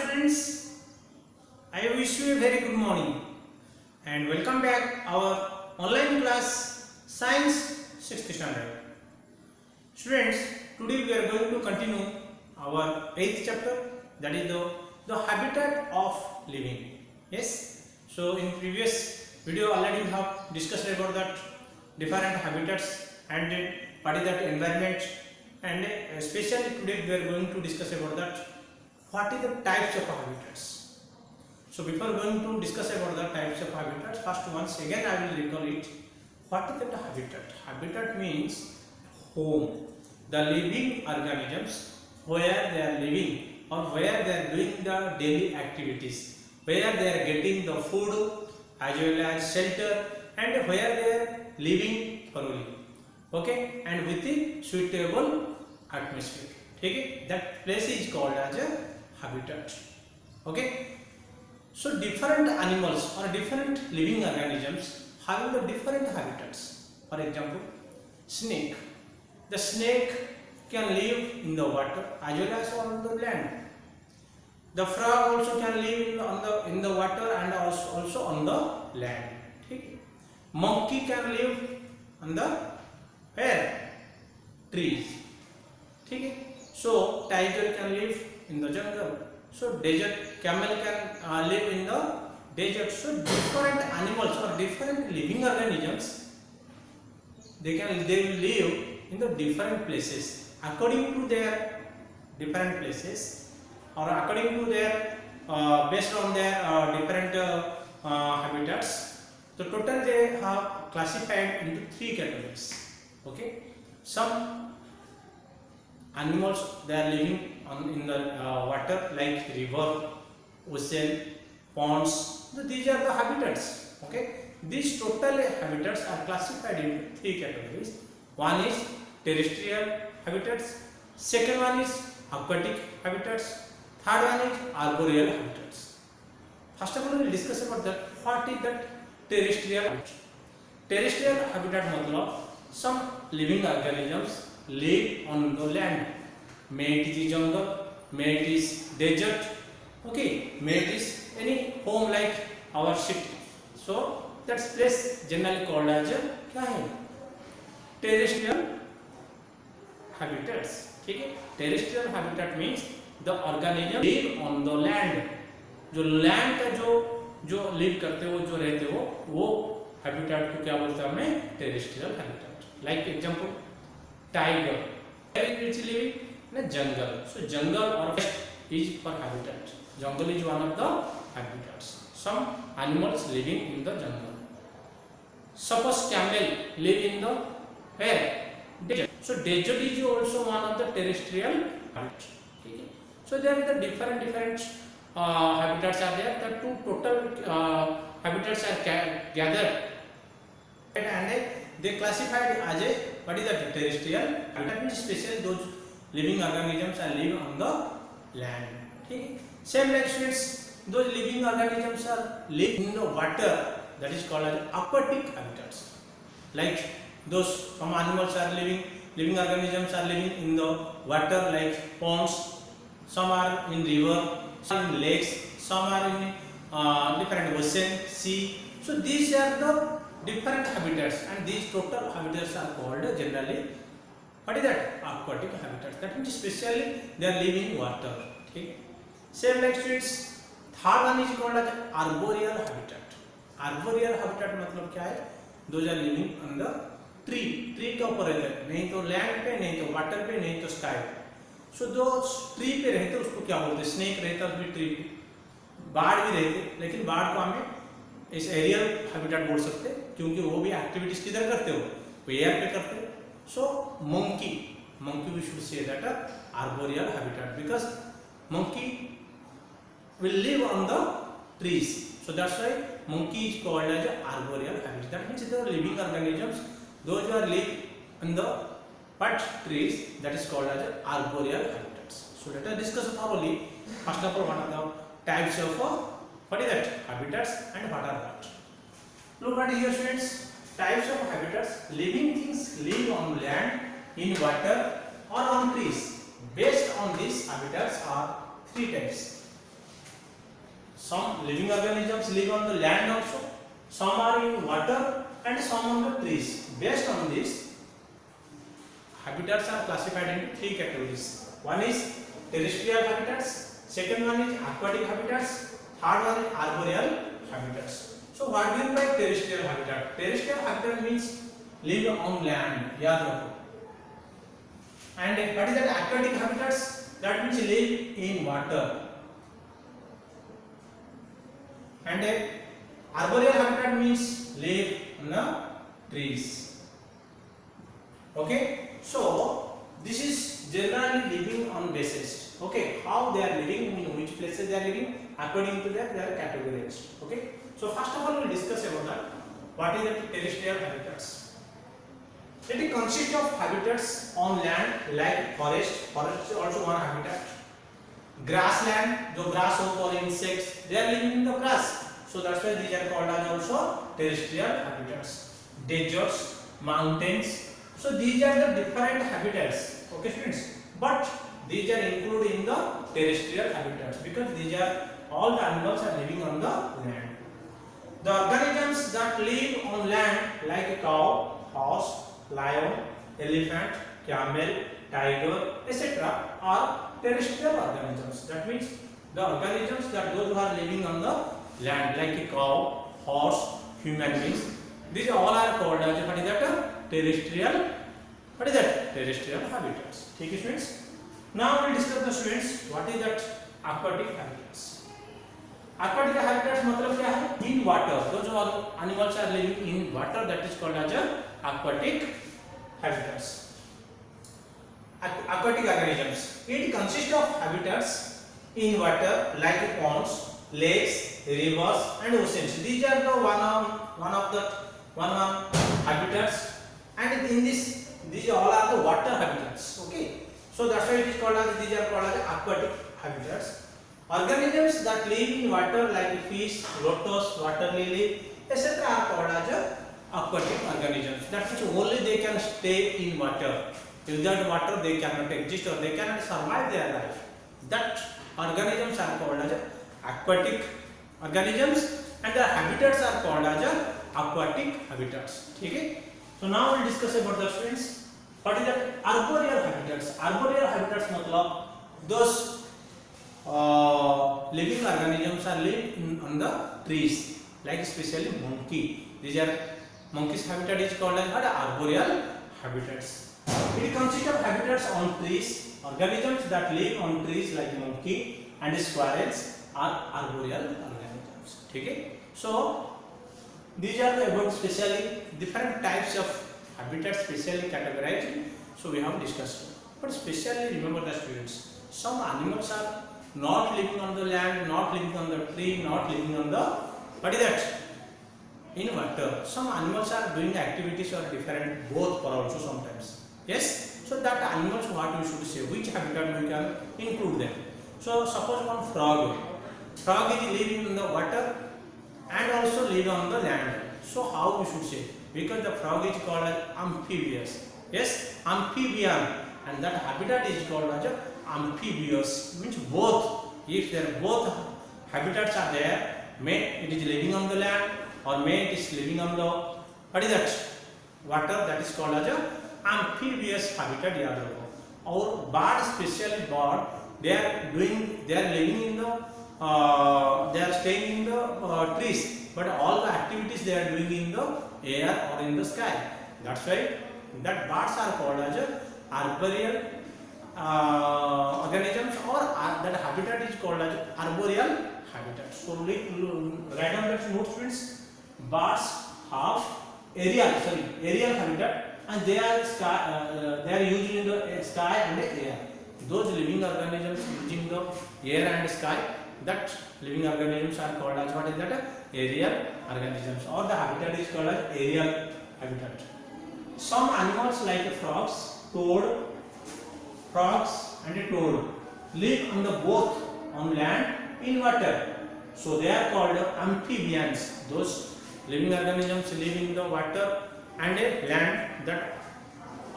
students, I wish you a very good morning and welcome back our online class Science 6th standard. Students, today we are going to continue our 8th chapter, that is the habitat of living. Yes, so in previous video already we have discussed about that different habitats and what is that environment, and especially today we are going to discuss about that what is the types of habitats. So before going to discuss about the types of habitats, first once again I will recall it. What is the habitat? Habitat means home. The living organisms where they are living or where they are doing the daily activities, where they are getting the food as well as shelter, and where they are living thoroughly. Okay, and with the suitable atmosphere. Okay, that place is called as a habitat. Okay, so different animals or different living organisms having the different habitats. For example, snake. The snake can live in the water as well as on the land. The frog also can live in the water and also on the land. Okay. Monkey can live on the where? Trees. Okay. So tiger can live in the jungle. So desert camel can live in the desert. So different animals or different living organisms, they will live in the different places according to their different places, or according to their based on their different habitats. So total they have classified into 3 categories. Okay, some animals they are living in the water like river, ocean, ponds. So these are the habitats. Okay, these total habitats are classified into 3 categories. One is terrestrial habitats, second one is aquatic habitats, third one is arboreal habitats. First of all, we will discuss about that. What is that terrestrial habitat? Terrestrial habitat matlab some living organisms live on the land. May it is jungle, may it is desert, okay, may it is any home like our city. So that's place generally called as a terrestrial habitats. Okay, terrestrial habitat means the organism live on the land. जो land का जो live करते हो, जो रहते हो, वो habitat को क्या बोलते हैं हमने? Terrestrial habitat. Like example tiger, it is living in a jungle. So jungle or forest is for habitat. Jungle is one of the habitats. Some animals living in the jungle. Suppose camel live in the where? Desert. So desert is also one of the terrestrial habitats. Okay. So there are the different habitats are there. The two total habitats are gathered and they classified as a what is the terrestrial habitat, means special those living organisms are live on the land. Okay. Same like students, those living organisms are live in the water, that is called as aquatic habitats. Like those some animals are living organisms are living in the water like ponds, some are in river, some in lakes, some are in different ocean, sea. So these are the different habitats, and these total habitats are called generally what is that? Aquatic habitats. That means especially they are living in water. Okay. Same like students, third one is called as arboreal habitat. Arboreal habitat मतलब क्या है? Those are living on the tree. Tree के ऊपर रहते हैं, नहीं तो land पे, नहीं तो water पे, नहीं तो sky पे. So those tree पे रहते हैं उसको क्या बोलते हैं? Snake रहता है उसमें tree पे. बाढ़ भी रहते, लेकिन बाढ़ को हमें इस एरियल habitat बोल सकते हैं, क्योंकि वो भी activities किधर करते हो? वो air पे करते हैं. So monkey we should say that arboreal habitat, because monkey will live on the trees. So that's why monkey is called as arboreal habitat. That means the living organisms, those who are live in the what trees, that is called as arboreal habitats. So let us discuss thoroughly. First of all, what are the types of what is that habitats and what are that? Look at here, students. Types of habitats. Living things live on land, in water or on trees. Based on these habitats are 3 types. Some living organisms live on the land also, some are in water and some on the trees. Based on this, habitats are classified into three categories. One is terrestrial habitats, second one is aquatic habitats, third one is arboreal habitats. So what do you mean by terrestrial habitat? Terrestrial habitat means live on land. याद रखो. And what is that aquatic habitats? That means live in water. And arboreal habitat means live in the trees. Okay, so this is generally living on basis. Okay, how they are living, in which places they are living, according to that they are categorized. Okay, so first of all we will discuss about that. What is the terrestrial habitats? It consists of habitats on land like forest. Forest is also one habitat. Grassland, जो grass हो और insects, they are living in the grass. So that's why these are called as also terrestrial habitats. Deserts, mountains. So these are the different habitats. Okay, students. But these are included in the terrestrial habitats because these are all the animals are living on the land. The organisms that live on land like a cow, horse, lion, elephant, camel, tiger, etc. are terrestrial organisms. That means the organisms that those who are living on the land like a cow, horse, human beings, these all are called as what is that? Terrestrial. What is that? Terrestrial habitats. Okay, students. Now we will discuss the students what is that aquatic habitats. Aquatic habitats मतलब क्या है? In water. Those animals are living in water, that is called as aquatic habitats. Aquatic organisms. It consists of habitats in water like ponds, lakes, rivers, and oceans. These are the one of the habitats, and in this these all are the water habitats. Okay, so that's why it is called as these are called as aquatic habitats. Organisms that live in water like fish, lotus, water lily, etc. are called as aquatic organisms. That means only they can stay in water. Without water they cannot exist or they cannot survive their life. That organisms are called as aquatic organisms, and their habitats are called as aquatic habitats. Okay. So now we will discuss about the students. What is that? Arboreal habitats. Arboreal habitats मतलब those living organisms are living on the trees, like especially monkey. These are monkey's habitat is called as arboreal habitats. It consists of habitats on trees. Organisms that live on trees like monkey and squirrels are arboreal organisms. Okay. So these are about specially different types of habitats specially categorized. So we have discussed. But specially remember the students, some animals are not living on the land, not living on the tree, not living on the what is that? In water. Some animals are doing activities or different both for also sometimes. Yes. So that animals what we should say, which habitat we can include them. So suppose one frog. Frog is living in the water and also live on the land. So how we should say? Because the frog is called as amphibious. Yes, amphibian, and that habitat is called as amphibious. Means both. If there both habitats are there, may it is living on the land or may it is living on the what is that? Water. That is called as amphibious habitat. याद रखो. और bird, especially bird, they are living in the they are staying in the trees, but all the activities they are doing in the air or in the sky. That's why that birds are called as arboreal organisms, or that habitat is called as arboreal habitat. So write down that note, students. Birds have aerial habitat, and they are used in the sky and the air. Those living organisms using the air and sky, that living organisms are called as what is that? Aerial organisms, or the habitat is called as aerial habitat. Some animals like frogs and toad live on the both on land in water, so they are called amphibians. Those living organisms live in the water and land, that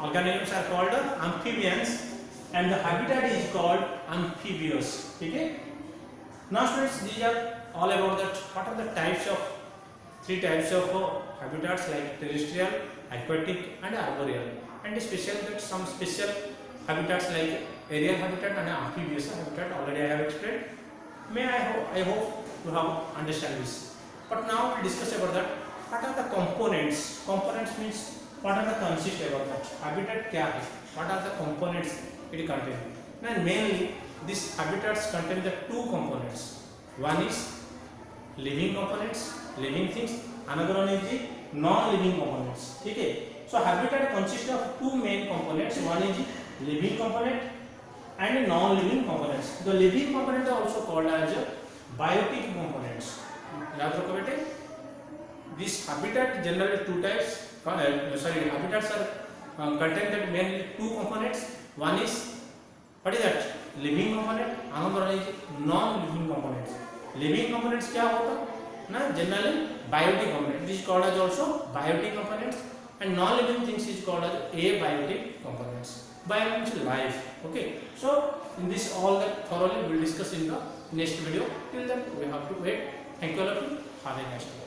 organisms are called amphibians, and the habitat is called amphibious. Okay. Now students, these are all about that what are the types of three types of habitats like terrestrial, aquatic and arboreal, and especially that some special habitats like aerial habitat and amphibious habitat already I have explained. I hope you have understand this. But now we discuss about that what are the components. Components means what are the consist about that habitat क्या है, what are the components it contain. And mainly these habitats contain the two components. One is living components, living things, another one is the non-living components. ठीक है. So habitat consists of two main components. One is living component and non-living components. The living component are also called as biotic components. याद रखो बेटे. This habitat generally two types. Habitats are contain that mainly two components. One is what is that? Living component. Another one is non-living components. Living components क्या होता ना generally biotic component. This is called as also biotic components, and non-living things is called as abiotic components. Bio means life. Okay. So in this all that thoroughly we will discuss in the next video. Till then we have to wait. Thank you all of you. Have a nice day.